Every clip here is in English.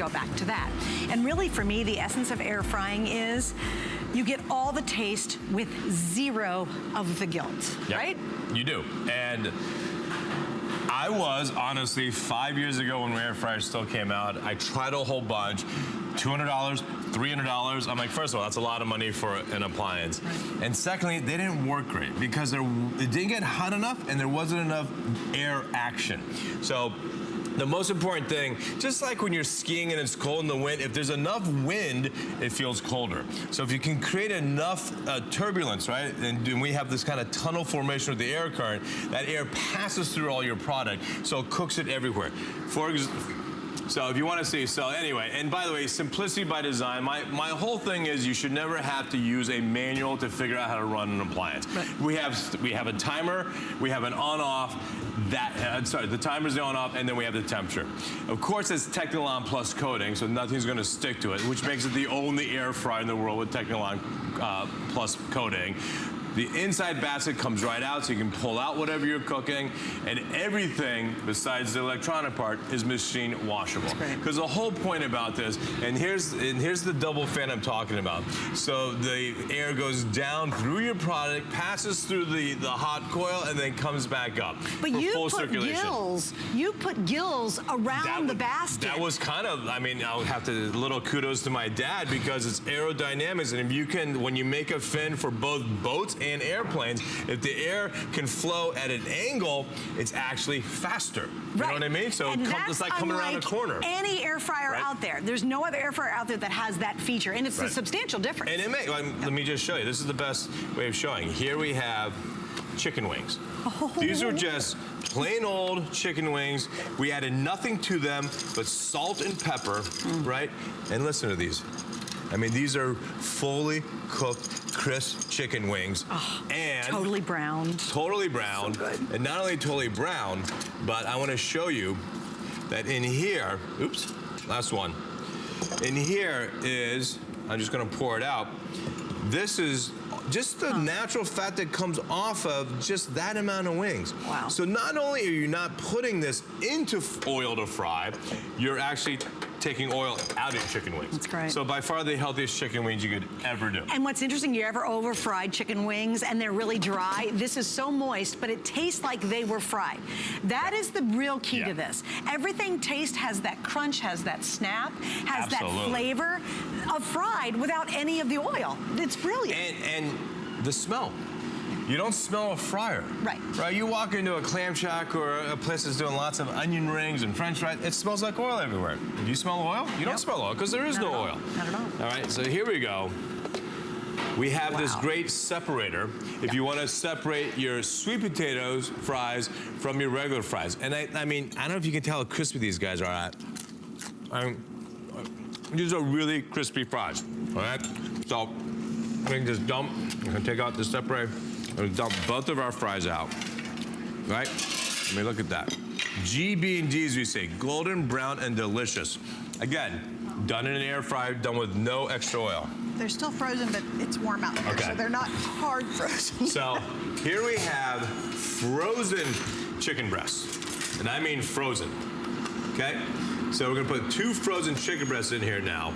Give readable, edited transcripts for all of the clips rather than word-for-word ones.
go back to that. And really, for me, the essence of air frying is you get all the taste with zero of the guilt, right? You do. And I was, honestly, 5 years ago when air fryers still came out, I tried a whole bunch. $200, $300. I'm like, first of all, that's a lot of money for an appliance. Right. And secondly, they didn't work great because it didn't get hot enough and there wasn't enough air action. So the most important thing, just like when you're skiing and it's cold in the wind, if there's enough wind, it feels colder. So if you can create enough turbulence, right, and we have this kind of tunnel formation with the air current, that air passes through all your product, so it cooks it everywhere. So if you want to see, so anyway, and by the way, simplicity by design, my whole thing is you should never have to use a manual to figure out how to run an appliance. Right. We have a timer, we have an on-off, the timer's the on-off, and then we have the temperature. Of course, it's Technilon Plus coating, so nothing's going to stick to it, which makes it the only air fryer in the world with Technilon Plus coating. The inside basket comes right out, so you can pull out whatever you're cooking, and everything besides the electronic part is machine washable. Because the whole point about this, and here's the double fan I'm talking about. So the air goes down through your product, passes through the hot coil, and then comes back up. But for you full put circulation. you put gills around the basket. That was kind of, I mean, I'll have to, little kudos to my dad because it's aerodynamics, and if you can, when you make a fin for both boats and airplanes, if the air can flow at an angle, it's actually faster. You know what I mean? So it's like coming around a corner. Any air fryer out there. There's no other air fryer out there that has that feature, and it's a substantial difference. And it may, let me just show you. This is the best way of showing. Here we have chicken wings. Oh. These are just plain old chicken wings. We added nothing to them but salt and pepper, right? And listen to these. I mean, these are fully cooked, crisp chicken wings. Oh, and totally browned. Totally browned. So good. And not only totally browned, but I want to show you that in here, oops, last one. In here is, I'm just going to pour it out. This is just the natural fat that comes off of just that amount of wings. Wow. So not only are you not putting this into oil to fry, you're actually taking oil out of chicken wings. That's great. So by far the healthiest chicken wings you could ever do. And what's interesting, you ever over fried chicken wings and they're really dry? This is so moist, but it tastes like they were fried. That is the real key to this. Everything taste has that crunch, has that snap, has that flavor of fried without any of the oil. It's brilliant. And the smell. You don't smell a fryer. Right. You walk into a clam shack or a place that's doing lots of onion rings and french fries, it smells like oil everywhere. Do you smell oil? You don't smell oil because there is no oil. Not at all. All right, so here we go. We have this great separator if you want to separate your sweet potatoes fries from your regular fries. And I mean, I don't know if you can tell how crispy these guys are. These are really crispy fries, all right? So I'm going to just dump, I'm going to take out the separator. I'm going to dump both of our fries out, right? I mean, look at that. GB&D, as we say, golden, brown, and delicious. Again, done in an air fryer, done with no extra oil. They're still frozen, but it's warm out there, so they're not hard frozen. So here we have frozen chicken breasts, and I mean frozen, okay? So we're gonna put 2 frozen chicken breasts in here now.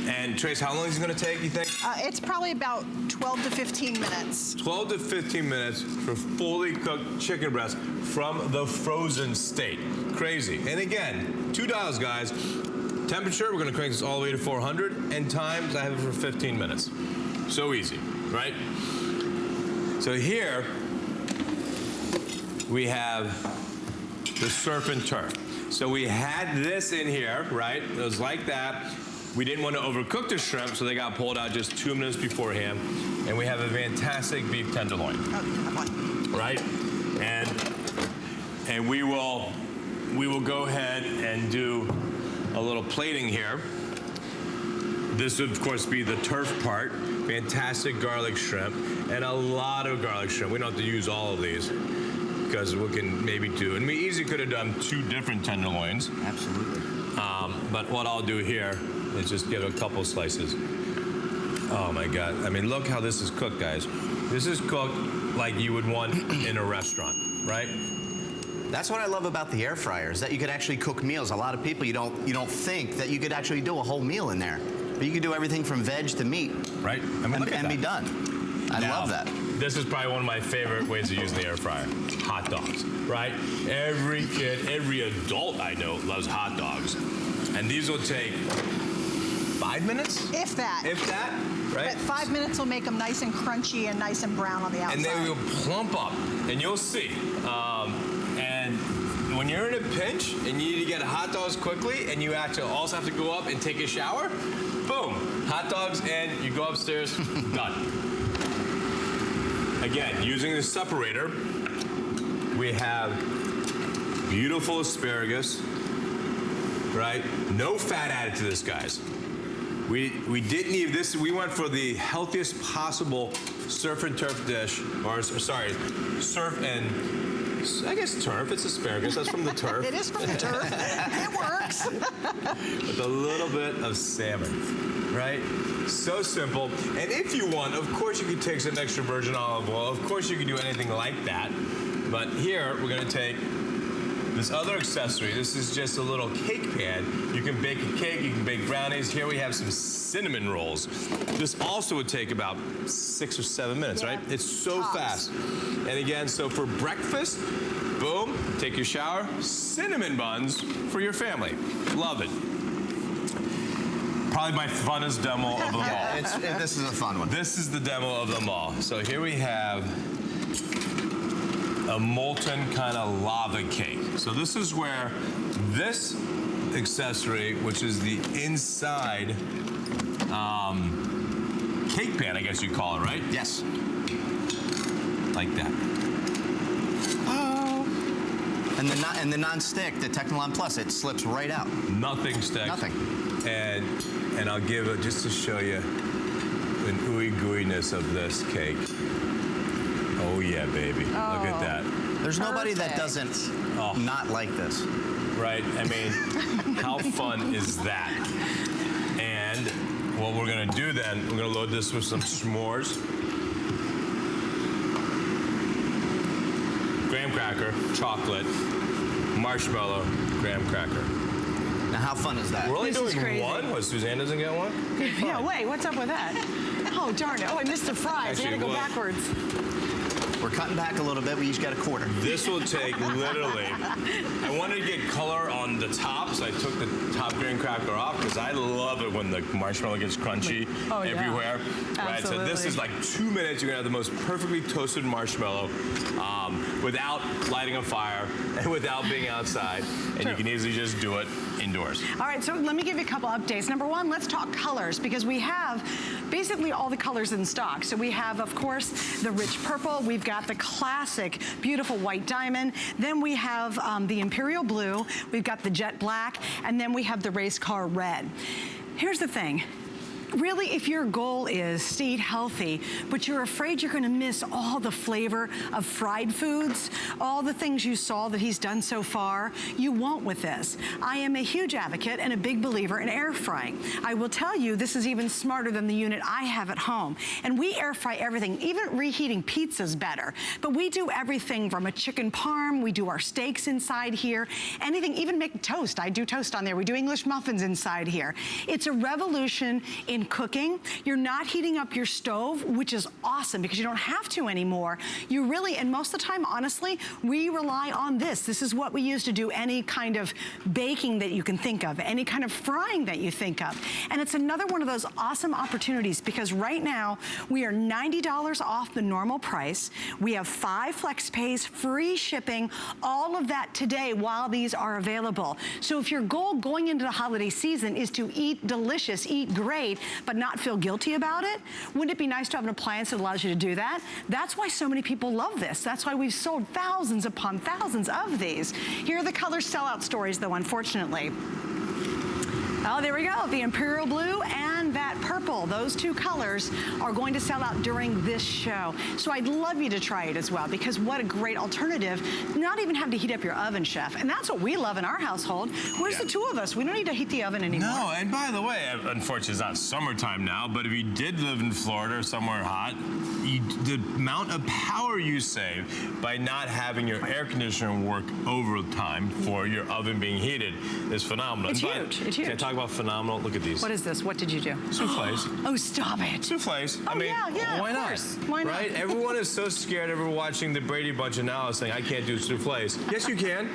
And Trace, how long is it gonna take, you think? It's probably about 12 to 15 minutes. 12 to 15 minutes for fully cooked chicken breast from the frozen state. Crazy. And again, 2 dials, guys. Temperature, we're gonna crank this all the way to 400, and times, I have it for 15 minutes. So easy, right? So here, we have the surf and turf. So we had this in here, right? It was like that. We didn't want to overcook the shrimp, so they got pulled out just 2 minutes beforehand. And we have a fantastic beef tenderloin. Oh, you have one. Right? And we will go ahead and do a little plating here. This would, of course, be the turf part. Fantastic garlic shrimp, and a lot of garlic shrimp. We don't have to use all of these because we can maybe do, and we easily could have done 2 different tenderloins. Absolutely. But what I'll do here is just get a couple slices. Oh my God, I mean, look how this is cooked, guys. This is cooked like you would want in a restaurant, right? That's what I love about the air fryer, is that you could actually cook meals. A lot of people, you don't think that you could actually do a whole meal in there. But you could do everything from veg to meat. Right. I mean, and be done. I love that. This is probably one of my favorite ways to use the air fryer. Hot dogs, right? Every kid, every adult I know loves hot dogs. And these will take 5 minutes? If that. If that, right? But 5 minutes will make them nice and crunchy and nice and brown on the outside. And they will plump up, and you'll see. And when you're in a pinch and you need to get hot dogs quickly, and you actually also have to go up and take a shower, boom, hot dogs, and you go upstairs, done. Again, using the separator, we have beautiful asparagus, right? No fat added to this, guys. We didn't need this. We went for the healthiest possible surf and turf dish, or sorry, surf and, I guess turf, it's asparagus, that's from the turf. It is from the turf, it works. With a little bit of salmon, right? So simple. And if you want, of course you could take some extra virgin olive oil. Of course you can do anything like that. But here, we're gonna take this other accessory. This is just a little cake pan. You can bake a cake, you can bake brownies. Here we have some cinnamon rolls. This also would take about 6 or 7 minutes, right? It's so fast. And again, so for breakfast, boom, take your shower, cinnamon buns for your family. Love it. Probably my funnest demo of them all. This is a fun one. This is the demo of them all. So here we have a molten kind of lava cake. So this is where this accessory, which is the inside cake pan, I guess you call it, right? Yes. Like that. Oh. And the non-stick, the Technolon Plus, it slips right out. Nothing sticks. Nothing. And I'll give it just to show you the ooey gooeyness of this cake. Oh yeah, baby. Look at that. There's nobody that doesn't not like this. Right? I mean, how fun is that? And what we're gonna do then, we're gonna load this with some s'mores. Graham cracker, chocolate, marshmallow, graham cracker. Now, how fun is that? We're only This is doing crazy. one? What, Suzanne doesn't get one? Yeah, wait, what's up with that? Oh, darn it. Oh, I missed the fries. I Actually, gotta go well- backwards. We're cutting back a little bit. We each got a quarter. This will take literally, I wanted to get color on the top, so I took the top graham cracker off because I love it when the marshmallow gets crunchy everywhere. Right, so this is like 2 minutes. You're gonna have the most perfectly toasted marshmallow without lighting a fire and without being outside. And you can easily just do it indoors. All right, so let me give you a couple updates. Number one, let's talk colors, because we have basically all the colors in stock. So we have, of course, the rich purple. We've got the classic, beautiful white diamond. Then we have the imperial blue. We've got the jet black. And then we have the race car red. Here's the thing. Really, if your goal is to eat healthy, but you're afraid you're gonna miss all the flavor of fried foods, all the things you saw that he's done so far, you won't with this. I am a huge advocate and a big believer in air frying. I will tell you, this is even smarter than the unit I have at home. And we air fry everything, even reheating pizza's better. But we do everything from a chicken parm, we do our steaks inside here, anything, even make toast. I do toast on there. We do English muffins inside here. It's a revolution in cooking. You're not heating up your stove, which is awesome because you don't have to anymore. You really, and most of the time, honestly, we rely on this. This is what we use to do any kind of baking that you can think of, any kind of frying that you think of. And it's another one of those awesome opportunities because right now we are $90 off the normal price. We have 5 flex pays, free shipping, all of that today while these are available. So if your goal going into the holiday season is to eat delicious, eat great, but not feel guilty about it, wouldn't it be nice to have an appliance that allows you to do that? That's why so many people love this. That's why we've sold thousands upon thousands of these. Here are the color sellout stories though, unfortunately. Oh, there we go, the imperial blue and that purple. purple. Those two colors are going to sell out during this show. So I'd love you to try it as well, because what a great alternative. Not even have to heat up your oven, Chef. And that's what we love in our household. Where's the two of us? We don't need to heat the oven anymore. No, and by the way, unfortunately it's not summertime now, but if you did live in Florida or somewhere hot, the amount of power you save by not having your air conditioner work overtime for your oven being heated is phenomenal. It's huge. It's huge. Can I talk about phenomenal? Look at these. What is this? What did you do? Souffles. Oh, stop it. Souffles. Oh, I mean, yeah, why of not? course. Why not? Right? Everyone is so scared of watching the Brady Bunch and now saying, I can't do souffles. Yes, you can.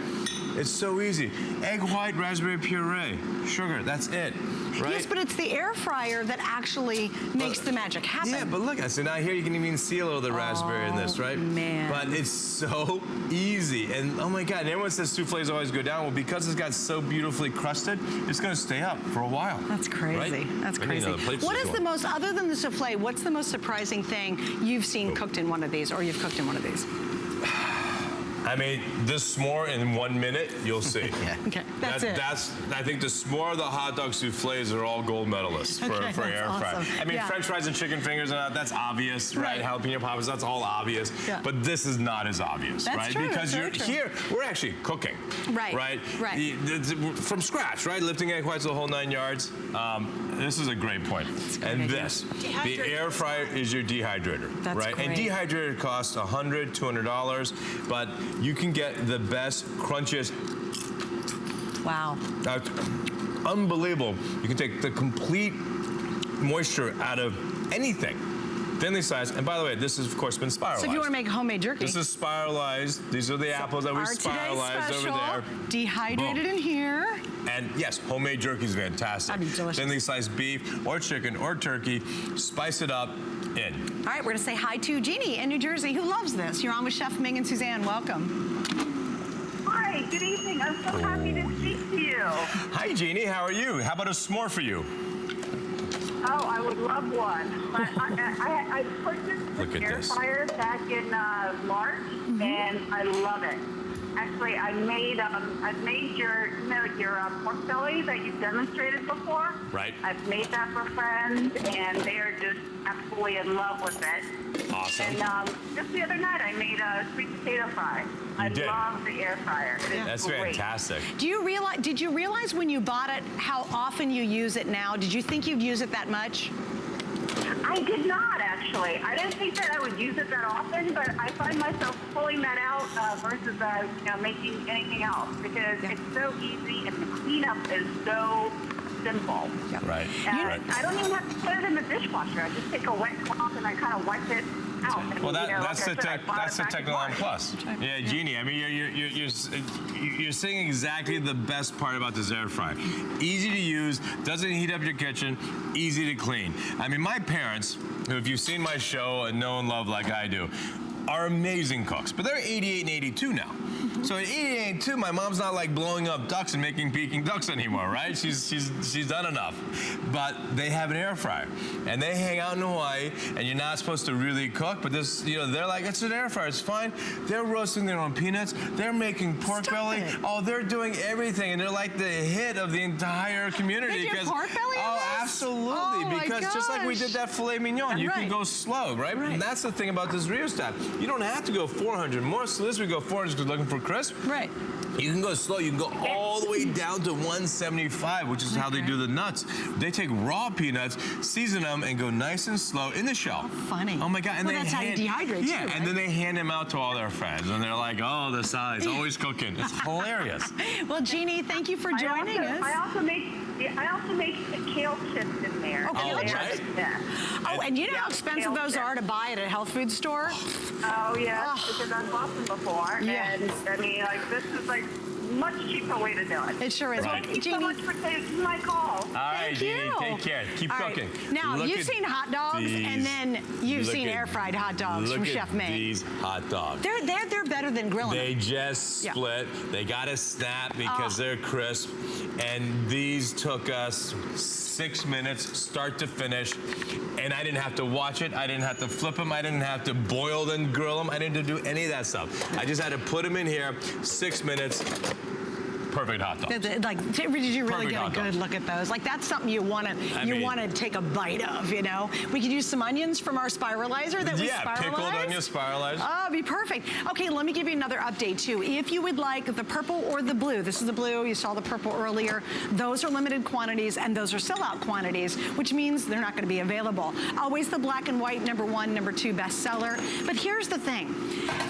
It's so easy. Egg white, raspberry puree, sugar, that's it. Right? Yes, but it's the air fryer that actually makes the magic happen. Yeah, but look, so now here you can even see a little of the raspberry in this, right? Man. But it's so easy. And oh my God, and everyone says souffles always go down. Well, because it's got so beautifully crusted, it's gonna stay up for a while. That's crazy. Right? That's crazy. What is the most, other than the souffle, what's the most surprising thing you've seen cooked in one of these, or you've cooked in one of these? I mean, this s'more in 1 minute, you'll see. Yeah. Okay, that's it. I think the s'more, the hot dog souffles are all gold medalists for air fryer. Awesome. I mean, Yeah. French fries and chicken fingers, that's obvious, right? Right. Jalapeno poppers, that's all obvious. Yeah. But this is not as obvious, That's right? true, Because that's very true. here, we're actually cooking. Right, Right? right. From scratch, right? Lifting egg whites the whole 9 yards. This is a great point. a great And idea. this, the air fryer is your dehydrator, That's right? And great. dehydrator costs $100, $200, but you can get the best, crunchiest, Wow. unbelievable. You can take the complete moisture out of anything. Thinly sliced, and by the way, this has of course been spiralized. So if you want to make homemade jerky. This is spiralized. These are the apples that we our today's spiralized over special, there. dehydrated Boom. in here. And yes, homemade jerky is fantastic. That'd be delicious. Thinly sliced beef or chicken or turkey, spice it up, in. All right, we're going to say hi to Jeannie in New Jersey, who loves this. You're on with Chef Ming and Suzanne. Welcome. Hi, good evening. I'm so happy to speak to you. Hi, Jeannie. How are you? How about a s'more for you? Oh, I would love one. But I purchased Look this at air this. fryer back in March, and I love it. Actually, I've made your pork belly that you've demonstrated before. Right. I've made that for friends, and they are just absolutely in love with it. Awesome. And just the other night, I made a sweet potato fry. I did? love the air fryer. It is That's great. fantastic. Did you realize when you bought it how often you use it now? Did you think you'd use it that much? I did not, actually. I didn't think that I would use it that often, but I find myself pulling that out versus making anything else because it's so easy and the cleanup is so simple. Right. And Right. I don't even have to put it in the dishwasher. I just take a wet cloth and I kind of wipe it out. And, Well, that's like I said, I bought that's it the back in Technolon March. Plus. Yeah, Jeannie. I mean, you're saying exactly the best part about this air fryer. Easy to use, doesn't heat up your kitchen, easy to clean. I mean, my parents, who if you've seen my show and know and love like I do, are amazing cooks, but they're 88 and 82 now. So at 88 and 82, my mom's not like blowing up ducks and making Peking ducks anymore, right? She's done enough. But they have an air fryer, and they hang out in Hawaii, and you're not supposed to really cook, but this, they're like, it's an air fryer, it's fine. They're roasting their own peanuts, they're making pork belly. it. Oh, they're doing everything, and they're like the hit of the entire community. They do pork belly in Oh, this? absolutely, Oh, my because just like we gosh. did that filet mignon, you can Right. go slow, right? And that's the thing about this rheostat. You don't have to go 400. Most of this we go 400 because we're looking for crisp. Right. You can go slow. You can go all the way down to 175, which is how they do the nuts. They take raw peanuts, season them, and go nice and slow in the shell. Funny. Oh my God! And Well, they that's how you dehydrate, Yeah, too, and then they hand them out to all their friends, and they're like, "Oh, the size, always cooking." It's hilarious. Well, Jeannie, thank you for joining us. I also make the kale chips in there. Oh, kale They're- chips. Yeah. Oh, and you know how Yeah, expensive kale those chips. are to buy at a health food store? Oh, yeah, because I've bought them before. Yeah. And, I mean, like, this is, like, much cheaper way to do it. It sure is. Right. Well, Thank you so Jeannie, much for taking my call. All right, thank Jeannie, you. take care. Keep All right. cooking. Now, Look you've at seen hot dogs, and these. then you've Look seen at- air fried hot dogs from look Chef at Ming. These hot dogs. They're better than grilling They them. just Yeah. split. They got to snap because they're crisp. And these took us 6 minutes, start to finish. And I didn't have to watch it. I didn't have to flip them. I didn't have to boil them, grill them. I didn't have to do any of that stuff. I just had to put them in here, 6 minutes. perfect hot dogs. Like, did you really Perfect get a hot good dogs. look at those? Like, that's something you want to take a bite of, you know? We could use some onions from our spiralizer that we spiralize. Pickled onion spiralized. Oh, it'd be perfect. Okay, let me give you another update too. If you would like the purple or the blue, this is the blue, you saw the purple earlier, those are limited quantities and those are sellout quantities, which means they're not going to be available. Always the black and white, #1, #2 bestseller. But here's the thing.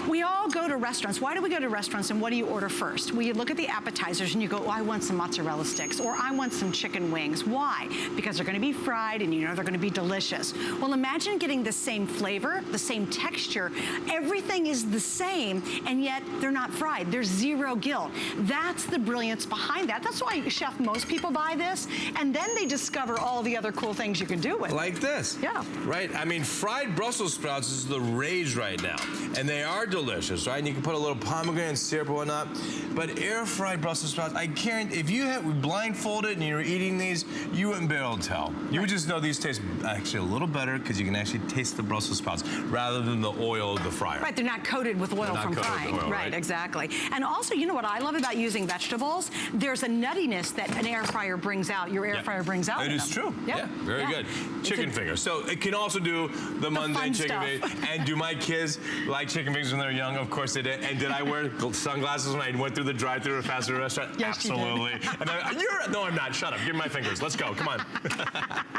We all go to restaurants. Why do we go to restaurants and what do you order first? Well, you look at the appetizers and you go, oh, I want some mozzarella sticks or I want some chicken wings. Why? Because they're going to be fried and you know they're going to be delicious. Well, imagine getting the same flavor, the same texture. Everything is the same and yet they're not fried. There's zero guilt. That's the brilliance behind that. That's why, Chef, most people buy this and then they discover all the other cool things you can do with it. Like this. Yeah. Right? I mean, fried Brussels sprouts is the rage right now. And they are delicious, right? And you can put a little pomegranate syrup or whatnot. But air-fried Brussels sprouts, I can't, if you had blindfolded and you were eating these, you wouldn't be able to tell. You would just know these taste actually a little better because you can actually taste the Brussels sprouts rather than the oil of the fryer. Right, they're not coated with oil from frying. Right, exactly. And also, you know what I love about using vegetables? There's a nuttiness that an air fryer brings out, your air fryer brings out. It is true. Yeah, very good. Chicken fingers. So it can also do the mundane chicken fingers. And do my kids like chicken fingers when they're young? Of course they did. And did I wear sunglasses when I went through the drive-thru at a fast food restaurant? Yes, absolutely. And no, I'm not. Shut up. Give me my fingers. Let's go. Come on.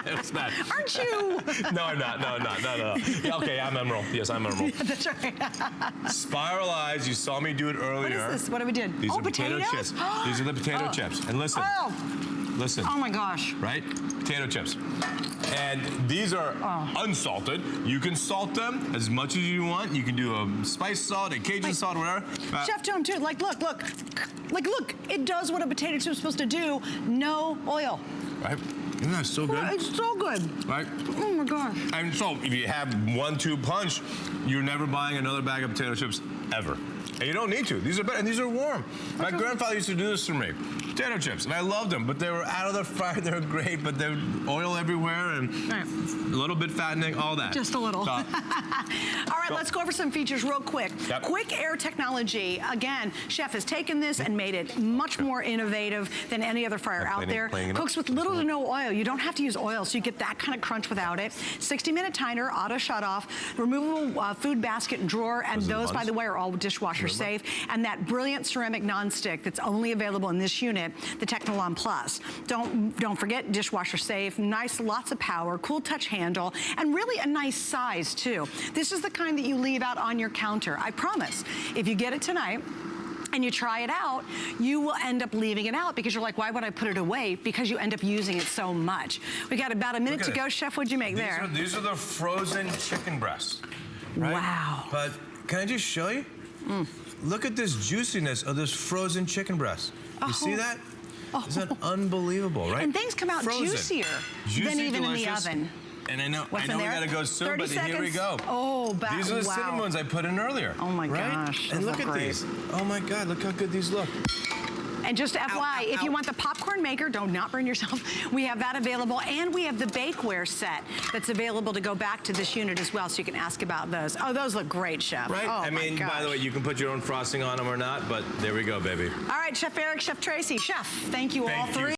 It was bad. Aren't you? No, I'm not. No. Yeah, okay, I'm Emerald. Yes, I'm Emerald. Yeah, that's right. Spiralize. You saw me do it earlier. What is this? What do we do? These are potatoes? potato chips. These are the potato chips. And listen. Listen. Oh my gosh. Right? Potato chips. And these are unsalted. You can salt them as much as you want. You can do a spice salt, a Cajun salt, whatever. Chef Joan too. Like, look. Like, look. It does what a potato chip is supposed to do. No oil. Right? Isn't that so good? It's so good. Right? Oh my gosh. And so if you have 1-2 punch, you're never buying another bag of potato chips ever. And you don't need to. These are better, and these are warm. My grandfather used to do this for me. Potato chips, and I loved them, but they were out of the fryer. They were great, but they were oil everywhere and a little bit fattening, all that. Just a little. All right, let's go over some features real quick. Yep. Quick air technology. Again, Chef has taken this and made it much more innovative than any other fryer out there. Cooks with little to no oil. You don't have to use oil, so you get that kind of crunch without it. 60-minute timer, auto shut off, removable food basket and drawer, and those, by the way, are all dishwasher safe. And that brilliant ceramic nonstick that's only available in this unit, the Technolon Plus. Don't forget, dishwasher safe, nice, lots of power, cool touch handle, and really a nice size too. This is the kind that you leave out on your counter. I promise, if you get it tonight, and you try it out, you will end up leaving it out because you're like, why would I put it away? Because you end up using it so much. We got about a minute to go. Chef, what'd you make there? These are the frozen chicken breasts. Right? Wow. But can I just show you? Look at this juiciness of this frozen chicken breast. You see that? Isn't that unbelievable, right? And things come out juicier than even delicious. in the oven. And I know we in there? gotta go soon, but here we go. Oh, these are the cinnamon ones I put in earlier. Oh my gosh. And look at these. Oh my God, look how good these look. And just FYI, if you want the popcorn maker, don't not burn yourself, we have that available. And we have the bakeware set that's available to go back to this unit as well, so you can ask about those. Oh, those look great, Chef. Right? Oh, I mean, by the way, you can put your own frosting on them or not, but there we go, baby. All right, Chef Eric, Chef Tracy. Chef, thank you all three.